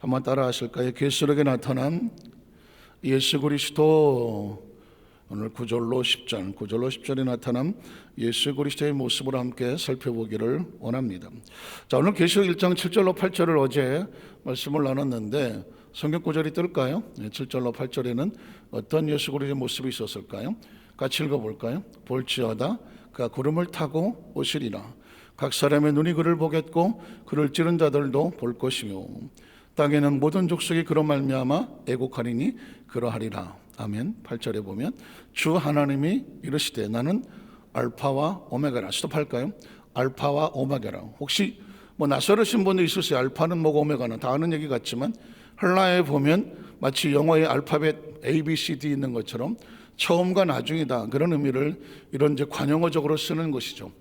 한번 따라 하실까요? 계시록에 나타난 예수 그리스도, 오늘 9절로 10절에 나타난 예수 그리스도의 모습을 함께 살펴보기를 원합니다. 자, 오늘 계시록 1장 7절로 8절을 어제 말씀을 나눴는데 성경 구절이 뜰까요? 7절로 8절에는 어떤 예수 그리스도의 모습이 있었을까요? 같이 읽어볼까요? 볼지어다 그가 구름을 타고 오시리라. 각 사람의 눈이 그를 보겠고 그를 찌른 자들도 볼 것이며 땅에는 모든 족속이 그로 말미암아 애곡하리니 그러하리라. 아멘. 8절에 보면 주 하나님이 이르시되 나는 알파와 오메가라. 스톱할까요? 알파와 오메가라. 혹시 낯설으신 분도 있으세요? 알파는 뭐고 오메가는 다 아는 얘기 같지만 헬라어에 보면 마치 영어의 알파벳 A, B, C, D 있는 것처럼 처음과 나중이다, 그런 의미를 이런 이제 관용어적으로 쓰는 것이죠.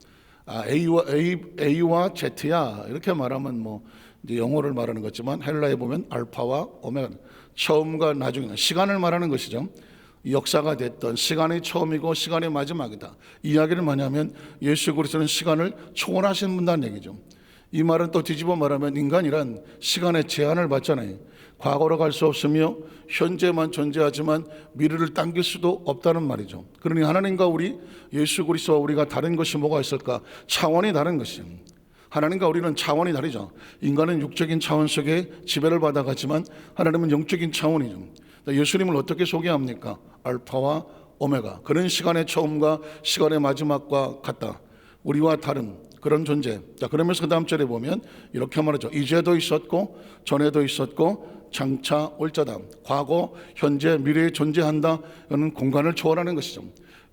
A와 Z야 이렇게 말하면 이제 영어를 말하는 거지만 헬라에 보면 알파와 오메가, 처음과 나중이다, 시간을 말하는 것이죠. 역사가 됐던 시간의 처음이고 시간의 마지막이다. 이 이야기를 뭐냐면 예수 그리스도는 시간을 초월하신 분이라는 얘기죠. 이 말은 또 뒤집어 말하면 인간이란 시간의 제한을 받잖아요. 과거로 갈 수 없으며 현재만 존재하지만 미래를 당길 수도 없다는 말이죠. 그러니 하나님과 우리 예수 그리스도와 우리가 다른 것이 뭐가 있을까? 차원이 다른 것이죠. 하나님과 우리는 차원이 다르죠. 인간은 육적인 차원 속에 지배를 받아가지만 하나님은 영적인 차원이죠. 예수님을 어떻게 소개합니까? 알파와 오메가, 그런 시간의 처음과 시간의 마지막과 같다. 우리와 다른 그런 존재. 자, 그러면서 그 다음 절에 보면 이렇게 말하죠. 이제도 있었고 전에도 있었고 장차 올 자다. 과거, 현재, 미래에 존재한다. 이는 공간을 초월하는 것이죠.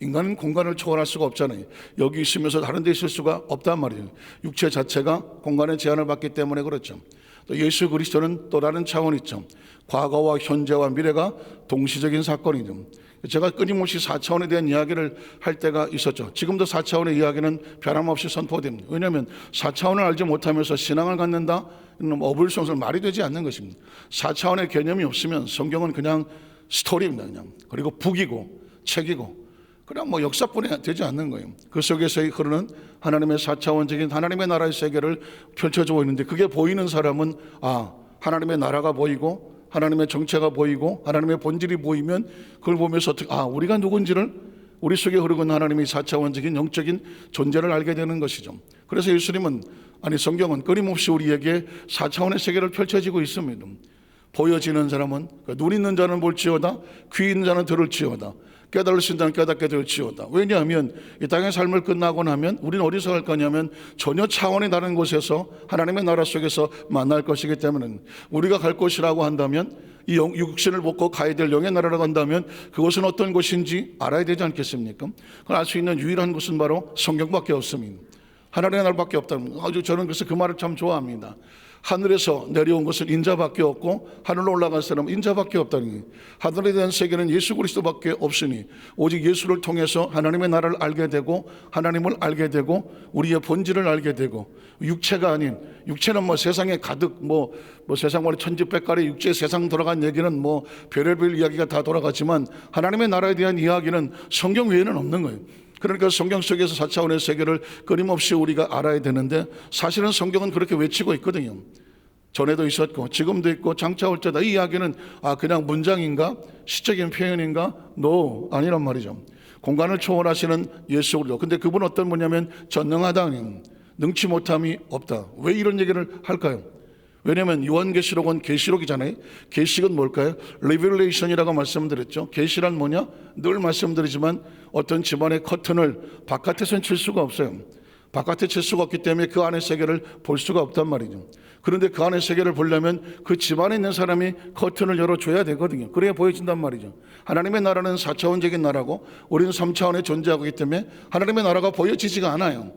인간은 공간을 초월할 수가 없잖아요. 여기 있으면서 다른 데 있을 수가 없단 말이에요. 육체 자체가 공간의 제한을 받기 때문에 그렇죠. 또 예수 그리스도는 또 다른 차원이 있죠. 과거와 현재와 미래가 동시적인 사건이죠. 제가 끊임없이 4차원에 대한 이야기를 할 때가 있었죠. 지금도 4차원의 이야기는 변함없이 선포됩니다. 왜냐하면 4차원을 알지 못하면서 신앙을 갖는다? 어불성설 말이 되지 않는 것입니다. 4차원의 개념이 없으면 성경은 그냥 스토리입니다. 그냥. 그리고 북이고 책이고 그냥 역사뿐이 되지 않는 거예요. 그 속에서 흐르는 하나님의 4차원적인 하나님의 나라의 세계를 펼쳐주고 있는데, 그게 보이는 사람은 하나님의 나라가 보이고 하나님의 정체가 보이고 하나님의 본질이 보이면 그걸 보면서 우리가 누군지를, 우리 속에 흐르고 있는 하나님의 4차원적인 영적인 존재를 알게 되는 것이죠. 그래서 예수님은, 성경은 끊임없이 우리에게 4차원의 세계를 펼쳐지고 있습니다. 보여지는 사람은, 눈 있는 자는 볼지어다, 귀 있는 자는 들을지어다, 깨달을 수 있는 자는 깨닫게 될지어다. 왜냐하면 이 땅의 삶을 끝나고 나면 우리는 어디서 갈 거냐면 전혀 차원이 다른 곳에서 하나님의 나라 속에서 만날 것이기 때문에, 우리가 갈 곳이라고 한다면, 이 육신을 벗고 가야 될 영의 나라라고 한다면 그것은 어떤 곳인지 알아야 되지 않겠습니까? 그걸 알 수 있는 유일한 곳은 바로 성경밖에 없습니다. 하나님의 나라밖에 없다는, 저는 그래서 그 말을 참 좋아합니다. 하늘에서 내려온 것은 인자밖에 없고 하늘로 올라간 사람은 인자밖에 없다는 거예요. 하늘에 대한 세계는 예수 그리스도밖에 없으니 오직 예수를 통해서 하나님의 나라를 알게 되고 하나님을 알게 되고 우리의 본질을 알게 되고, 육체가 아닌, 육체는 세상에 가득 세상 말에 천지백갈의 육체 세상 돌아간 얘기는 별의별 이야기가 다 돌아가지만 하나님의 나라에 대한 이야기는 성경 외에는 없는 거예요. 그러니까 성경 속에서 4차원의 세계를 끊임없이 우리가 알아야 되는데, 사실은 성경은 그렇게 외치고 있거든요. 전에도 있었고 지금도 있고 장차 올 자다. 이 이야기는 그냥 문장인가 시적인 표현인가? 아니란 말이죠. 공간을 초월하시는 예수 그리스도. 근데 그분은 어떤 분이냐면 전능하다, 능치 못함이 없다. 왜 이런 얘기를 할까요? 왜냐하면 요한계시록은 계시록이잖아요. 계시록은 뭘까요? 리빌레이션이라고 말씀드렸죠. 계시란 뭐냐? 늘 말씀드리지만 어떤 집안의 커튼을 바깥에서는 칠 수가 없어요. 바깥에 칠 수가 없기 때문에 그 안의 세계를 볼 수가 없단 말이죠. 그런데 그 안의 세계를 보려면 그 집안에 있는 사람이 커튼을 열어줘야 되거든요. 그래야 보여진단 말이죠. 하나님의 나라는 4차원적인 나라고 우리는 3차원에 존재하고 있기 때문에 하나님의 나라가 보여지지가 않아요.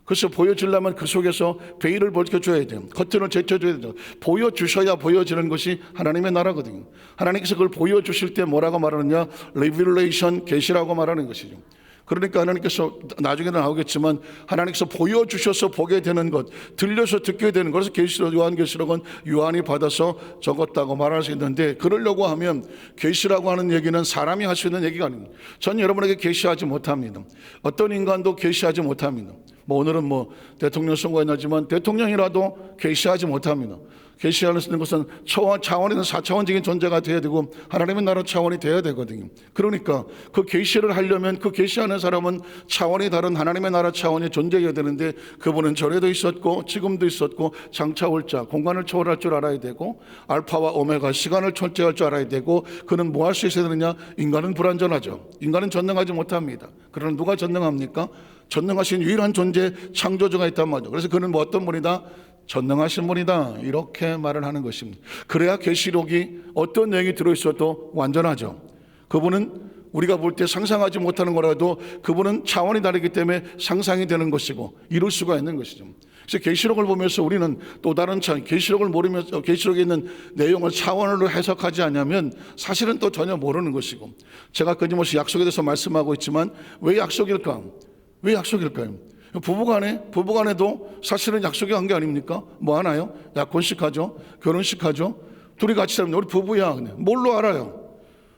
그래서 보여주려면 그 속에서 베일을 벗겨줘야 돼요. 커튼을 제쳐줘야 돼요. 보여주셔야 보여지는 것이 하나님의 나라거든요. 하나님께서 그걸 보여주실 때 뭐라고 말하느냐? 리빌레이션, 계시라고 말하는 것이죠. 그러니까 하나님께서 나중에는 나오겠지만 하나님께서 보여주셔서 보게 되는 것, 들려서 듣게 되는 것을 계시록, 요한계시록은 요한이 받아서 적었다고 말할 수 있는데, 그러려고 하면 계시라고 하는 얘기는 사람이 할 수 있는 얘기가 아닙니다. 전 여러분에게 계시하지 못합니다. 어떤 인간도 계시하지 못합니다. 오늘은 대통령 선거에 나지만 대통령이라도 계시하지 못합니다. 계시 안에 쓰는 것은 차원에는 4차원적인 존재가 되어야 되고 하나님의 나라 차원이 되어야 되거든요. 그러니까 그 계시를 하려면 그 계시하는 사람은 차원이 다른 하나님의 나라 차원이 존재해야 되는데 그분은 전에도 있었고 지금도 있었고 장차 올 자, 공간을 초월할 줄 알아야 되고 알파와 오메가, 시간을 철저할 줄 알아야 되고 그는 뭐 할 수 있어야 되느냐? 인간은 불완전하죠. 인간은 전능하지 못합니다. 그러나 누가 전능합니까? 전능하신 유일한 존재 창조주가 있단 말이죠. 그래서 그는 뭐 어떤 분이다? 전능하신 분이다, 이렇게 말을 하는 것입니다. 그래야 계시록이 어떤 내용이 들어있어도 완전하죠. 그분은 우리가 볼 때 상상하지 못하는 거라도 그분은 차원이 다르기 때문에 상상이 되는 것이고 이룰 수가 있는 것이죠. 그래서 계시록을 보면서 우리는 또 다른 계시록을 모르면서 계시록에 있는 내용을 차원으로 해석하지 않으면 사실은 또 전혀 모르는 것이고, 제가 끊임없이 약속에 대해서 말씀하고 있지만 왜 약속일까? 왜 약속일까요? 부부간에도 사실은 약속이 한 게 아닙니까? 뭐 하나요? 약혼식 하죠, 결혼식 하죠. 둘이 같이 살면 우리 부부야. 뭘로 알아요?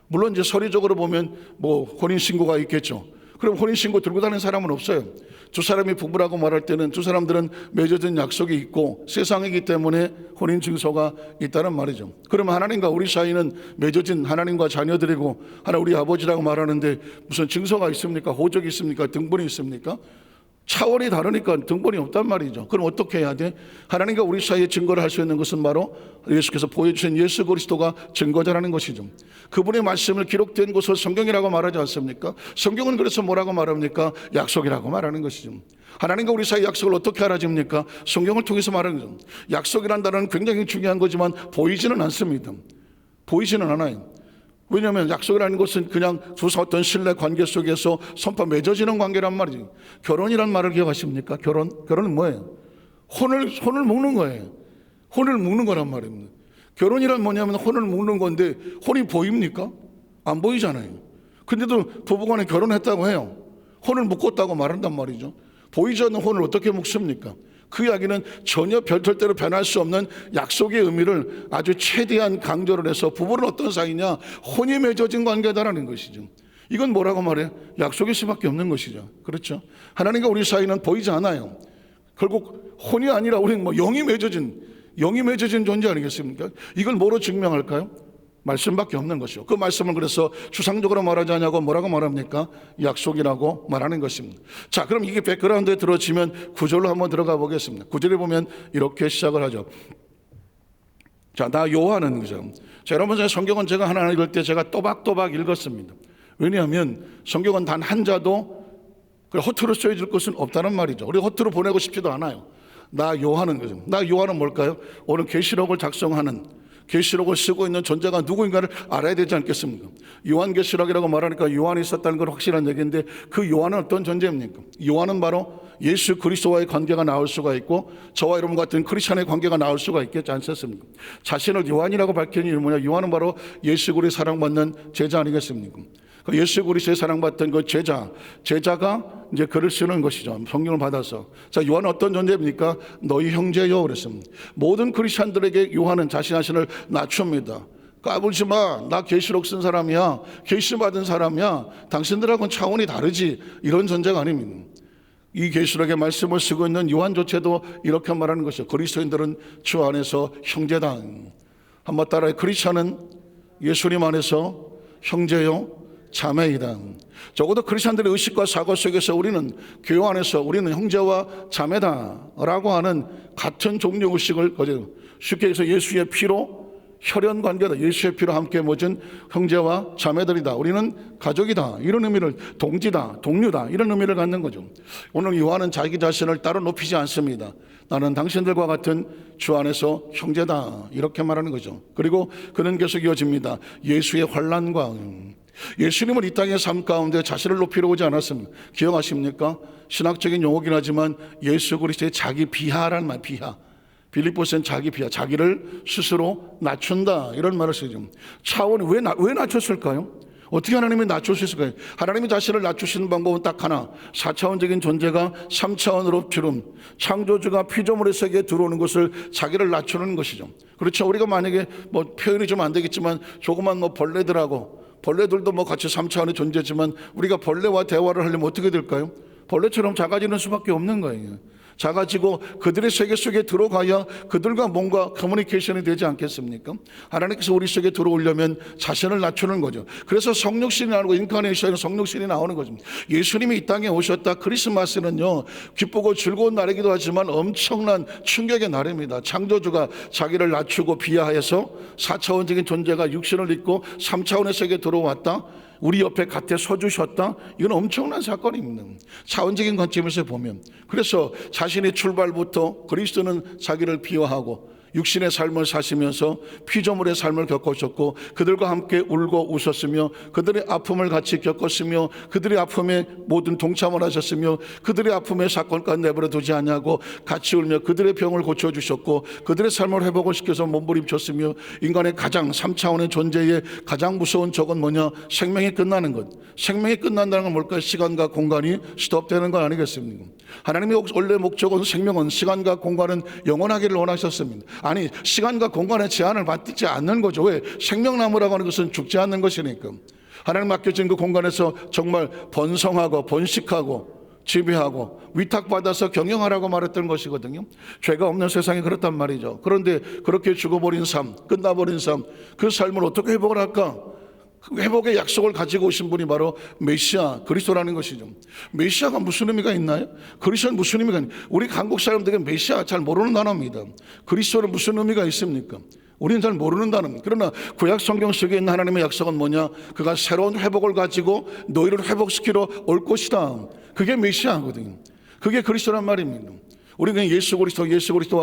물론 이제 서류적으로 보면 뭐 혼인신고가 있겠죠. 그럼 혼인신고 들고 다니는 사람은 없어요. 두 사람이 부부라고 말할 때는 두 사람들은 맺어진 약속이 있고 세상이기 때문에 혼인증서가 있다는 말이죠. 그러면 하나님과 우리 사이는 맺어진 하나님과 자녀들이고 하나 우리 아버지라고 말하는데 무슨 증서가 있습니까? 호적이 있습니까? 등본이 있습니까? 차원이 다르니까 등본이 없단 말이죠. 그럼 어떻게 해야 돼? 하나님과 우리 사이에 증거를 할 수 있는 것은 바로 예수께서 보여주신 예수 그리스도가 증거자라는 것이죠. 그분의 말씀을 기록된 것을 성경이라고 말하지 않습니까? 성경은 그래서 뭐라고 말합니까? 약속이라고 말하는 것이죠. 하나님과 우리 사이 약속을 어떻게 알아집니까? 성경을 통해서 말하는 거죠. 약속이란 단어는 굉장히 중요한 거지만 보이지는 않습니다. 보이지는 않아요. 왜냐하면 약속이라는 것은 그냥 어떤 신뢰 관계 속에서 손파 맺어지는 관계란 말이죠. 결혼이란 말을 기억하십니까? 결혼은 뭐예요? 혼을 묶는 거예요. 혼을 묶는 거란 말입니다. 결혼이란 뭐냐면 혼을 묶는 건데 혼이 보입니까? 안 보이잖아요. 근데도 부부간에 결혼했다고 해요. 혼을 묶었다고 말한단 말이죠. 보이지 않는 혼을 어떻게 묶습니까? 그 이야기는 전혀 절대로 변할 수 없는 약속의 의미를 아주 최대한 강조를 해서 부부는 어떤 사이냐? 혼이 맺어진 관계다라는 것이죠. 이건 뭐라고 말해요? 약속일 수밖에 없는 것이죠. 그렇죠? 하나님과 우리 사이는 보이지 않아요. 결국 혼이 아니라 우리는 뭐 영이 맺어진 존재 아니겠습니까? 이걸 뭐로 증명할까요? 말씀밖에 없는 것이죠. 그 말씀을 그래서 추상적으로 말하지 않냐고 뭐라고 말합니까? 약속이라고 말하는 것입니다. 자, 그럼 이게 백그라운드에 들어지면 구절로 한번 들어가 보겠습니다. 구절에 보면 이렇게 시작을 하죠. 자, 나 요한은 그죠. 자, 여러분, 성경은 제가 하나 읽을 때 제가 또박또박 읽었습니다. 왜냐하면 성경은 단 한 자도 허투루 써줄 것은 없다는 말이죠. 우리 허투루 보내고 싶지도 않아요. 나 요한은 그죠. 나 요한은 뭘까요? 오늘 계시록을 작성하는, 계시록을 쓰고 있는 존재가 누구인가를 알아야 되지 않겠습니까? 요한계시록이라고 말하니까 요한이 있었다는 건 확실한 얘기인데 그 요한은 어떤 존재입니까? 요한은 바로 예수 그리스도와의 관계가 나올 수가 있고 저와 여러분 같은 크리스찬의 관계가 나올 수가 있겠지 않습니까? 자신을 요한이라고 밝히는 이유는 뭐냐? 요한은 바로 예수 그리스도의 사랑받는 제자 아니겠습니까? 그 예수 그리스도의 사랑받던 그 제자가 이제 글을 쓰는 것이죠. 성령을 받아서. 자, 요한은 어떤 존재입니까? 너희 형제요 그랬습니다. 모든 크리스찬들에게 요한은 자신을 낮춥니다. 까불지 마. 나 계시록 쓴 사람이야. 계시 받은 사람이야. 당신들하고는 차원이 다르지. 이런 존재가 아닙니다. 이 계시록의 말씀을 쓰고 있는 요한조차도 이렇게 말하는 것이죠. 그리스도인들은 주 안에서 형제다. 한번 따라해. 크리스찬은 예수님 안에서 형제요 자매이다. 적어도 크리스찬들의 의식과 사고 속에서 우리는 교회 안에서 우리는 형제와 자매다라고 하는 같은 종류 의식을 가지고, 쉽게 해서 예수의 피로 혈연 관계다. 예수의 피로 함께 맺은 형제와 자매들이다. 우리는 가족이다. 이런 의미를, 동지다, 동료다, 이런 의미를 갖는 거죠. 오늘 요한은 자기 자신을 따로 높이지 않습니다. 나는 당신들과 같은 주 안에서 형제다, 이렇게 말하는 거죠. 그리고 그는 계속 이어집니다. 예수의 환난과, 예수님은 이 땅의 삶 가운데 자신을 높이려 오지 않았습니다. 기억하십니까? 신학적인 용어긴 하지만 예수 그리스도의 자기 비하라는 말, 비하. 빌립보서는 자기 비하, 자기를 스스로 낮춘다, 이런 말을 쓰죠. 차원이 왜 낮췄을까요? 어떻게 하나님이 낮출 수 있을까요? 하나님이 자신을 낮추시는 방법은 딱 하나, 4차원적인 존재가 3차원으로 주름, 창조주가 피조물의 세계에 들어오는 것을 자기를 낮추는 것이죠. 그렇죠. 우리가 만약에 뭐 표현이 좀 안 되겠지만 조그만 뭐 벌레들도 뭐 같이 3차원의 존재지만 우리가 벌레와 대화를 하려면 어떻게 될까요? 벌레처럼 작아지는 수밖에 없는 거예요. 작아지고 그들의 세계 속에 들어가야 그들과 뭔가 커뮤니케이션이 되지 않겠습니까? 하나님께서 우리 속에 들어오려면 자신을 낮추는 거죠. 그래서 성육신이 나오고 인카네이션은 성육신이 나오는 거죠. 예수님이 이 땅에 오셨다. 크리스마스는요, 기쁘고 즐거운 날이기도 하지만 엄청난 충격의 날입니다. 창조주가 자기를 낮추고 비하해서 4차원적인 존재가 육신을 입고 3차원의 세계에 들어왔다. 우리 옆에 곁에 서주셨다. 이건 엄청난 사건입니다. 차원적인 관점에서 보면. 그래서 자신의 출발부터 그리스도는 자기를 비하하고 육신의 삶을 사시면서 피조물의 삶을 겪으셨고 그들과 함께 울고 웃었으며 그들의 아픔을 같이 겪었으며 그들의 아픔에 모든 동참을 하셨으며 그들의 아픔의 사건까지 내버려 두지 않냐고 같이 울며 그들의 병을 고쳐주셨고 그들의 삶을 회복을 시켜서 몸부림쳤으며 인간의 가장 3차원의 존재의 가장 무서운 적은 뭐냐? 생명이 끝나는 것. 생명이 끝난다는 건 뭘까요? 시간과 공간이 스톱되는 건 아니겠습니까? 하나님의 원래 목적은 생명은 시간과 공간은 영원하기를 원하셨습니다. 아니, 시간과 공간의 제한을 받지 않는 거죠. 왜? 생명나무라고 하는 것은 죽지 않는 것이니까. 하나님 맡겨진 그 공간에서 정말 번성하고 번식하고 지배하고 위탁받아서 경영하라고 말했던 것이거든요. 죄가 없는 세상이 그렇단 말이죠. 그런데 그렇게 죽어버린 삶, 끝나버린 삶, 그 삶을 어떻게 회복을 할까? 그 회복의 약속을 가지고 오신 분이 바로 메시아 그리스도라는 것이죠. 메시아가 무슨 의미가 있나요? 그리스도는 무슨 의미가 있나요? 우리 한국 사람들은 메시아 잘 모르는 단어입니다. 그리스도는 무슨 의미가 있습니까? 우리는 잘 모르는 단어입니다. 그러나 구약 성경 속에 있는 하나님의 약속은 뭐냐? 그가 새로운 회복을 가지고 너희를 회복시키러 올 것이다. 그게 메시아거든요. 그게 그리스도란 말입니다. 우리는 예수 그리스도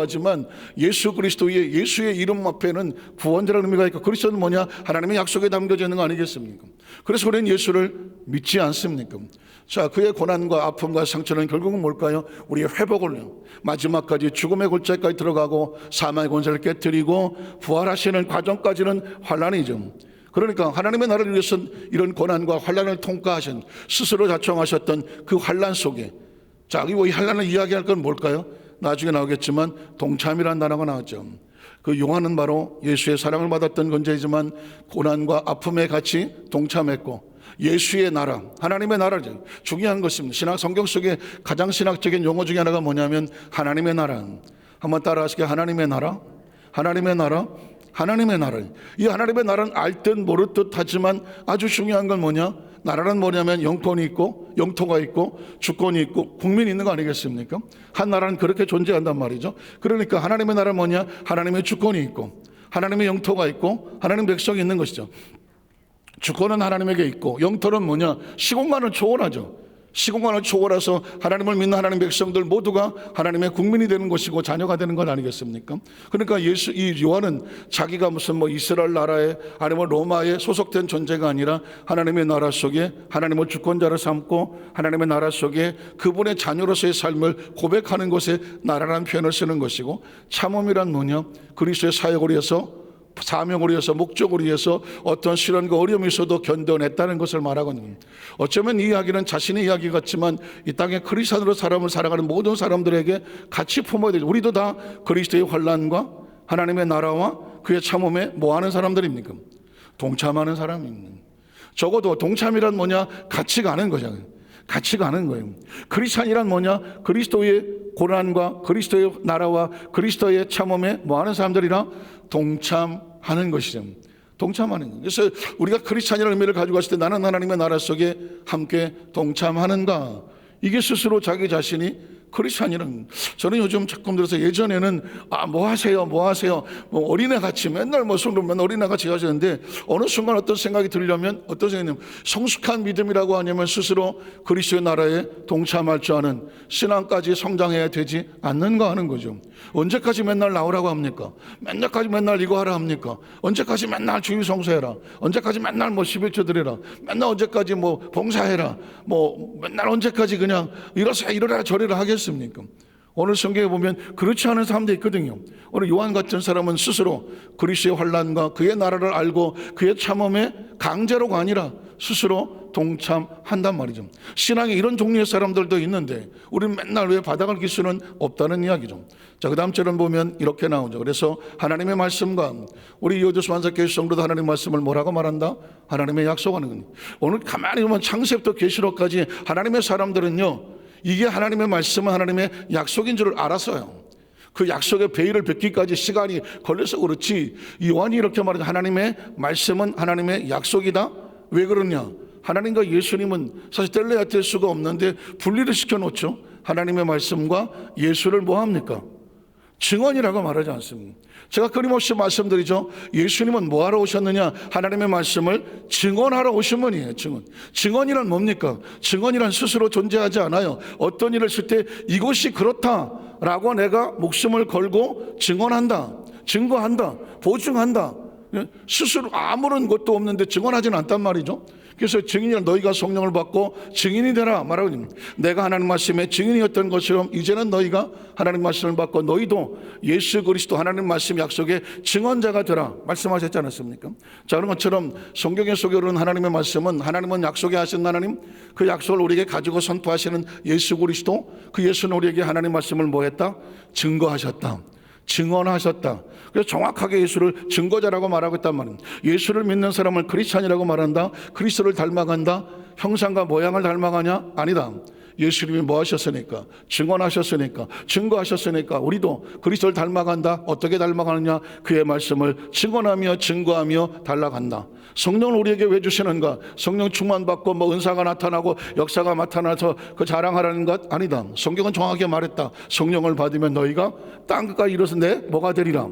하지만 예수 그리스도의 예수의 이름 앞에는 구원자라는 의미가 있고 그리스도는 뭐냐? 하나님의 약속에 담겨져 있는 거 아니겠습니까? 그래서 우리는 예수를 믿지 않습니까? 자, 그의 고난과 아픔과 상처는 결국은 뭘까요? 우리의 회복을 마지막까지 죽음의 골짜기까지 들어가고 사망의 권세를 깨뜨리고 부활하시는 과정까지는 환난이죠. 그러니까 하나님의 나라를 위해서 이런 고난과 환난을 통과하신 스스로 자청하셨던 그 환난 속에 자, 이 환난을 이야기할 건 뭘까요? 나중에 나오겠지만 동참이라는 단어가 나왔죠. 그 용화는 바로 예수의 사랑을 받았던 존재이지만 고난과 아픔에 같이 동참했고 예수의 나라, 하나님의 나라죠. 중요한 것입니다. 신학 성경 속에 가장 신학적인 용어 중에 하나가 뭐냐면 하나님의 나라. 한번 따라하시게. 하나님의 나라, 하나님의 나라, 하나님의 나라. 이 하나님의 나라는 알 듯 모를 듯 하지만 아주 중요한 건 뭐냐? 나라는 뭐냐면 영권이 있고 영토가 있고 주권이 있고 국민이 있는 거 아니겠습니까? 한 나라는 그렇게 존재한단 말이죠. 그러니까 하나님의 나라는 뭐냐? 하나님의 주권이 있고 하나님의 영토가 있고 하나님 백성이 있는 것이죠. 주권은 하나님에게 있고 영토는 뭐냐? 시공간을 초월하죠. 시공간을 초월해서 하나님을 믿는 하나님 백성들 모두가 하나님의 국민이 되는 것이고 자녀가 되는 것 아니겠습니까? 그러니까 이 요한은 자기가 무슨 이스라엘 나라에 아니면 로마에 소속된 존재가 아니라 하나님의 나라 속에 하나님을 주권자로 삼고 하나님의 나라 속에 그분의 자녀로서의 삶을 고백하는 것에 나라라는 표현을 쓰는 것이고 참음이란 뭐냐? 그리스도의 사역을 위해서 사명을 위해서 목적을 위해서 어떤 시련과 어려움이 있어도 견뎌냈다는 것을 말하거든요. 어쩌면 이 이야기는 자신의 이야기 같지만 이 땅에 크리스찬으로 사람을 살아가는 모든 사람들에게 같이 품어야 되죠. 우리도 다 그리스도의 환난과 하나님의 나라와 그의 참음에 뭐하는 사람들입니까? 동참하는 사람입니다. 적어도 동참이란 뭐냐? 같이 가는 거잖아요. 같이 가는 거예요. 크리스찬이란 뭐냐? 그리스도의 고난과 그리스도의 나라와 그리스도의 참음에 뭐하는 사람들이라? 동참하는 것이죠. 동참하는 거예요. 그래서 우리가 크리스찬이라는 의미를 가지고 갔을 때 나는 하나님의 나라 속에 함께 동참하는가? 이게 스스로 자기 자신이 크리스찬이라는. 저는 요즘 자꾸 들어서 예전에는 뭐 하세요 뭐 어린애 같이 맨날 맨날 어린애 같이 하셨는데 어느 순간 어떤 생각이 들려면 어떤 생각이냐면 성숙한 믿음이라고 하냐면 스스로 그리스도의 나라에 동참할 줄 아는 신앙까지 성장해야 되지 않는가 하는 거죠. 언제까지 맨날 나오라고 합니까? 맨날 이거 하라 합니까? 언제까지 맨날 주일 성수해라? 언제까지 맨날 11조 드려라? 맨날 언제까지 봉사해라? 맨날 언제까지 그냥 이러라 저러라 하겠습니까? 오늘 성경에 보면 그렇지 않은 사람도 있거든요. 오늘 요한 같은 사람은 스스로 그리스도의 환난과 그의 나라를 알고 그의 참음에 강제로가 아니라 스스로 동참한단 말이죠. 신앙에 이런 종류의 사람들도 있는데 우리는 맨날 왜 바닥을 길 수는 없다는 이야기죠. 자, 그 다음 절은 보면 이렇게 나오죠. 그래서 하나님의 말씀과 우리 요조수 만삭교회 성도도 하나님의 말씀을 뭐라고 말한다? 하나님의 약속하는 겁니다. 오늘 가만히 보면 창세부터 계시록까지 하나님의 사람들은요 이게 하나님의 말씀은 하나님의 약속인 줄을 알았어요. 그 약속의 베일을 뵙기까지 시간이 걸려서 그렇지, 요한이 이렇게 말하죠. 하나님의 말씀은 하나님의 약속이다. 왜 그러냐? 하나님과 예수님은 사실 뗄래야 뗄 수가 없는데 분리를 시켜놓죠. 하나님의 말씀과 예수를 뭐 합니까? 증언이라고 말하지 않습니다. 제가 끊임없이 말씀드리죠. 예수님은 뭐하러 오셨느냐? 하나님의 말씀을 증언하러 오신 분이에요. 증언이란 뭡니까? 증언이란 스스로 존재하지 않아요. 어떤 일을 했을 때 이것이 그렇다라고 내가 목숨을 걸고 증언한다, 증거한다, 보증한다. 스스로 아무런 것도 없는데 증언하지는 않단 말이죠. 그래서 증인이란 너희가 성령을 받고 증인이 되라 말하고 있습니다. 내가 하나님 말씀의 증인이었던 것처럼 이제는 너희가 하나님 말씀을 받고 너희도 예수 그리스도 하나님 말씀 약속의 증언자가 되라 말씀하셨지 않았습니까? 자, 그런 것처럼 성경에 소개하는 하나님의 말씀은 하나님은 약속에 하신 하나님, 그 약속을 우리에게 가지고 선포하시는 예수 그리스도, 그 예수는 우리에게 하나님 말씀을 뭐 했다? 증거하셨다, 증언하셨다. 그래서 정확하게 예수를 증거자라고 말하고 있단 말입니다. 예수를 믿는 사람을 크리스찬이라고 말한다. 그리스도를 닮아간다. 형상과 모양을 닮아가냐? 아니다. 예수님이 뭐 하셨으니까? 증언하셨으니까, 증거하셨으니까 우리도 그리스도를 닮아간다. 어떻게 닮아가느냐? 그의 말씀을 증언하며 증거하며 달라간다. 성령을 우리에게 왜 주시는가? 성령 충만받고 뭐 은사가 나타나고 역사가 나타나서 그 자랑하라는 것 아니다. 성경은 정확하게 말했다. 성령을 받으면 너희가 땅끝까지 이르러서 내 뭐가 되리라?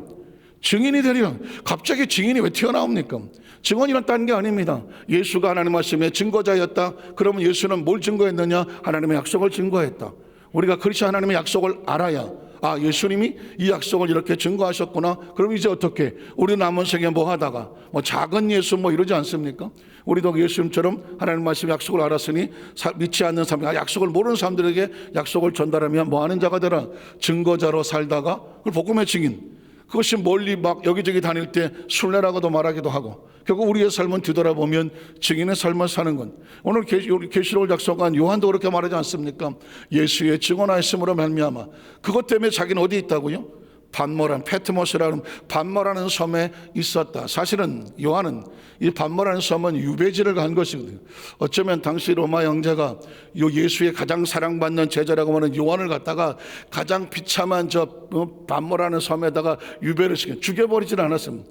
증인이 되리라. 갑자기 증인이 왜 튀어나옵니까? 증언이란 딴 게 아닙니다. 예수가 하나님 말씀의 증거자였다. 그러면 예수는 뭘 증거했느냐? 하나님의 약속을 증거했다. 우리가 그리스도 하나님의 약속을 알아야, 아, 예수님이 이 약속을 이렇게 증거하셨구나. 그럼 이제 어떻게? 우리 남은 생에 뭐 하다가 뭐 작은 예수 뭐 이러지 않습니까? 우리도 예수님처럼 하나님 말씀 약속을 알았으니 믿지 않는 사람, 약속을 모르는 사람들에게 약속을 전달하면 뭐 하는 자가 되라? 증거자로 살다가 그걸 복음의 증인. 그것이 멀리 막 여기저기 다닐 때 순례라고도 말하기도 하고, 결국 우리의 삶은 뒤돌아보면 증인의 삶을 사는 건, 오늘 계시록을 작성한 요한도 그렇게 말하지 않습니까? 예수의 증언하였음으로 말미암아. 그것 때문에 자기는 어디 있다고요? 반모란, 페트모스라는 반모라는 섬에 있었다. 사실은 요한은 이 반모라는 섬은 유배지를 간 것이거든요. 어쩌면 당시 로마 형제가 예수의 가장 사랑받는 제자라고 하는 요한을 갖다가 가장 비참한 저 반모라는 섬에다가 유배를 시켜 죽여버리지는 않았습니다.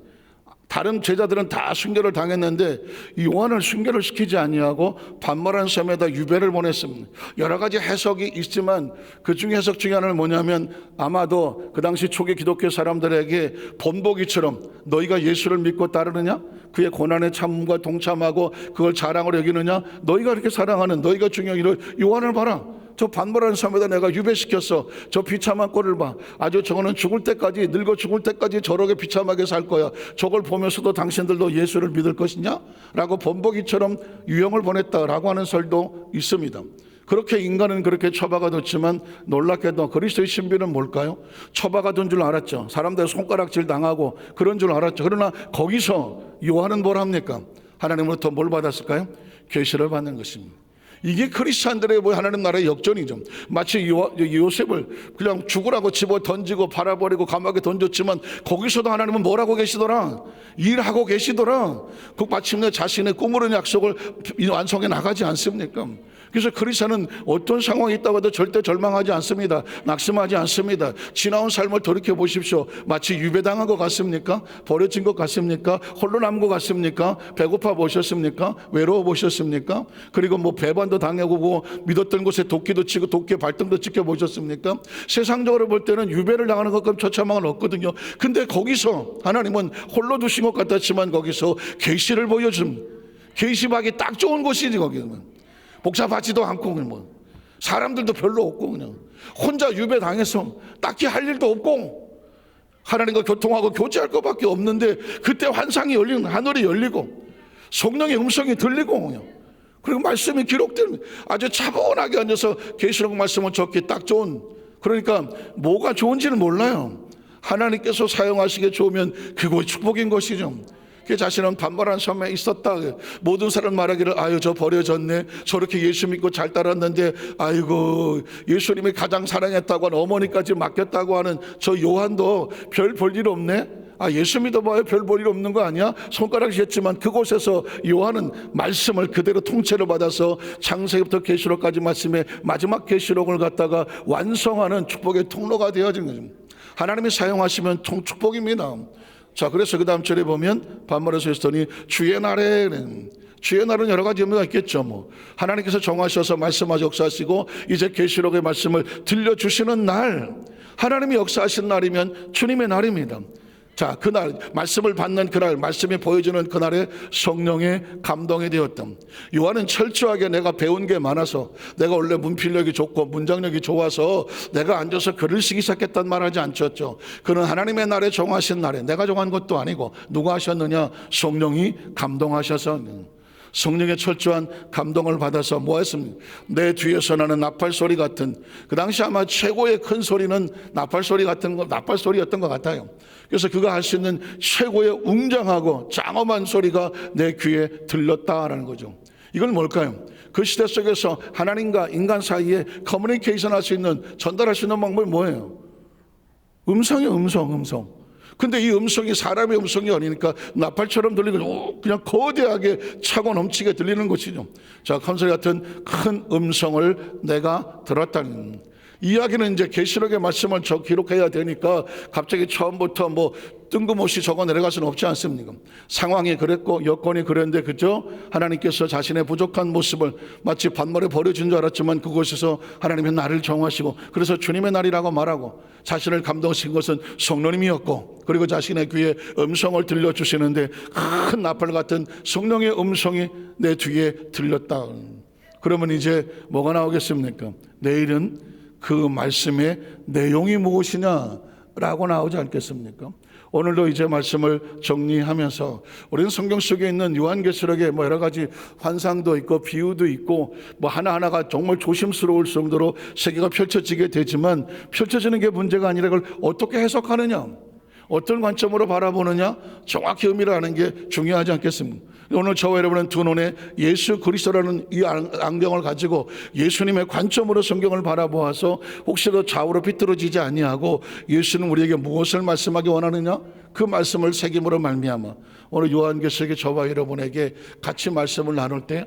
다른 제자들은 다 순교를 당했는데 이 요한을 순교를 시키지 아니하고 반모라는 섬에다 유배를 보냈습니다. 여러 가지 해석이 있지만 그 중에 해석 중에 하나는 뭐냐면, 아마도 그 당시 초기 기독교 사람들에게 본보기처럼 너희가 예수를 믿고 따르느냐? 그의 고난의 참음과 동참하고 그걸 자랑으로 여기느냐? 너희가 이렇게 사랑하는 너희가 중요한 이를 요한을 봐라. 저 반모라는 섬에다 내가 유배시켰어. 저 비참한 꼴을 봐. 아주 저거는 죽을 때까지, 늙어 죽을 때까지 저렇게 비참하게 살 거야. 저걸 보면서도 당신들도 예수를 믿을 것이냐? 라고 본보기처럼 유형을 보냈다라고 하는 설도 있습니다. 그렇게 인간은 그렇게 처박아뒀지만 놀랍게도 그리스도의 신비는 뭘까요? 처박아둔 줄 알았죠. 사람들 손가락질 당하고 그런 줄 알았죠. 그러나 거기서 요한은 뭘 합니까? 하나님으로부터 뭘 받았을까요? 계시를 받는 것입니다. 이게 크리스찬들의 하나님 나라의 역전이죠. 마치 요셉을 그냥 죽으라고 집어 던지고 팔아버리고 감옥에 던졌지만 거기서도 하나님은 뭘 하고 계시더라? 일하고 계시더라. 그 마침내 자신의 꿈으로 약속을 완성해 나가지 않습니까? 그래서 크리스찬은 어떤 상황이 있다고 해도 절대 절망하지 않습니다. 낙심하지 않습니다. 지나온 삶을 돌이켜 보십시오. 마치 유배당한 것 같습니까? 버려진 것 같습니까? 홀로 남은 것 같습니까? 배고파 보셨습니까? 외로워 보셨습니까? 그리고 뭐 배반도 당해보고 믿었던 곳에 도끼도 치고 도끼에 발등도 찍혀 보셨습니까? 세상적으로 볼 때는 유배를 당하는 것처럼 처참함은 없거든요. 근데 거기서 하나님은 홀로 두신 것 같았지만 거기서 계시를 보여줍니다. 계시받기 딱 좋은 곳이지. 거기는 복잡하지도 않고 뭐 사람들도 별로 없고 그냥 혼자 유배 당해서 딱히 할 일도 없고 하나님과 교통하고 교제할 것밖에 없는데, 그때 환상이 열리는, 하늘이 열리고 성령의 음성이 들리고 그냥, 그리고 말씀이 기록되는, 아주 차분하게 앉아서 계시록 말씀을 적기 딱 좋은, 그러니까 뭐가 좋은지는 몰라요. 하나님께서 사용하시기에 좋으면 그거 축복인 것이죠. 그 자신은 반모라는 섬에 있었다. 모든 사람 말하기를 아유 저 버려졌네. 저렇게 예수 믿고 잘 따랐는데 아이고 예수님이 가장 사랑했다고 하는 어머니까지 맡겼다고 하는 저 요한도 별 볼 일 없네. 예수 믿어봐야 별 볼 일 없는 거 아니야? 손가락이 했지만 그곳에서 요한은 말씀을 그대로 통째로 받아서 창세기부터 계시록까지 말씀의 마지막 계시록을 갖다가 완성하는 축복의 통로가 되어진 거죠. 하나님이 사용하시면 축복입니다. 자, 그래서 그 다음 절에 보면 반말에서 했더니 주의 날에는, 주의 날은 여러 가지 의미가 있겠죠. 뭐 하나님께서 정하셔서 말씀하셔 역사하시고 이제 계시록의 말씀을 들려주시는 날, 하나님이 역사하신 날이면 주님의 날입니다. 자, 그날 말씀을 받는 그날, 말씀이 보여주는 그날에 성령의 감동이 되었던 요한은 철저하게 내가 배운 게 많아서, 내가 원래 문필력이 좋고 문장력이 좋아서 내가 앉아서 글을 쓰기 시작했단 말하지 않죠. 그는 하나님의 날에 정하신 날에, 내가 정한 것도 아니고 누가 하셨느냐? 성령이 감동하셔서, 성령의 철저한 감동을 받아서 뭐 했습니까? 내 뒤에서 나는 나팔 소리 같은, 그 당시 아마 최고의 큰 소리는 나팔 소리 같은 거, 나팔 소리였던 것 같아요. 그래서 그가 할 수 있는 최고의 웅장하고 장엄한 소리가 내 귀에 들렸다라는 거죠. 이건 뭘까요? 그 시대 속에서 하나님과 인간 사이에 커뮤니케이션 할 수 있는, 전달할 수 있는 방법이 뭐예요? 음성이에요. 음성. 근데 이 음성이 사람의 음성이 아니니까 나팔처럼 들리고 그냥 거대하게 차고 넘치게 들리는 것이죠. 자, 큰 소리 같은 큰 음성을 내가 들었다는 이야기는 이제 계시록의 말씀을 기록해야 되니까 갑자기 처음부터 뭐 뜬금없이 적어 내려갈 수는 없지 않습니까? 상황이 그랬고 여건이 그랬는데, 그죠? 하나님께서 자신의 부족한 모습을 마치 반말에 버려준 줄 알았지만 그곳에서 하나님의 날을 정하시고, 그래서 주님의 날이라고 말하고, 자신을 감동하신 것은 성령님이었고, 그리고 자신의 귀에 음성을 들려주시는데 큰 나팔 같은 성령의 음성이 내 뒤에 들렸다. 그러면 이제 뭐가 나오겠습니까? 내일은 그 말씀의 내용이 무엇이냐라고 나오지 않겠습니까? 오늘도 이제 말씀을 정리하면서 우리는 성경 속에 있는 요한계시록에 뭐 여러 가지 환상도 있고 비유도 있고 뭐 하나하나가 정말 조심스러울 정도로 세계가 펼쳐지게 되지만, 펼쳐지는 게 문제가 아니라 그걸 어떻게 해석하느냐, 어떤 관점으로 바라보느냐, 정확히 의미를 아는 게 중요하지 않겠습니까? 오늘 저와 여러분은 두 눈에 예수 그리스도라는 이 안경을 가지고 예수님의 관점으로 성경을 바라보아서 혹시라도 좌우로 비뚤어지지 아니하고 예수는 우리에게 무엇을 말씀하기 원하느냐, 그 말씀을 새김으로 말미암아 오늘 요한계시록에 저와 여러분에게 같이 말씀을 나눌 때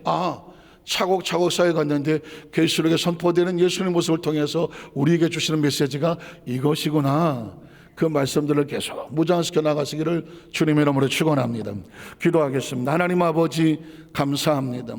차곡차곡 쌓여갔는데 계시록에 선포되는 예수님의 모습을 통해서 우리에게 주시는 메시지가 이것이구나, 그 말씀들을 계속 무장시켜 나가시기를 주님의 이름으로 축원합니다. 기도하겠습니다. 하나님 아버지 감사합니다.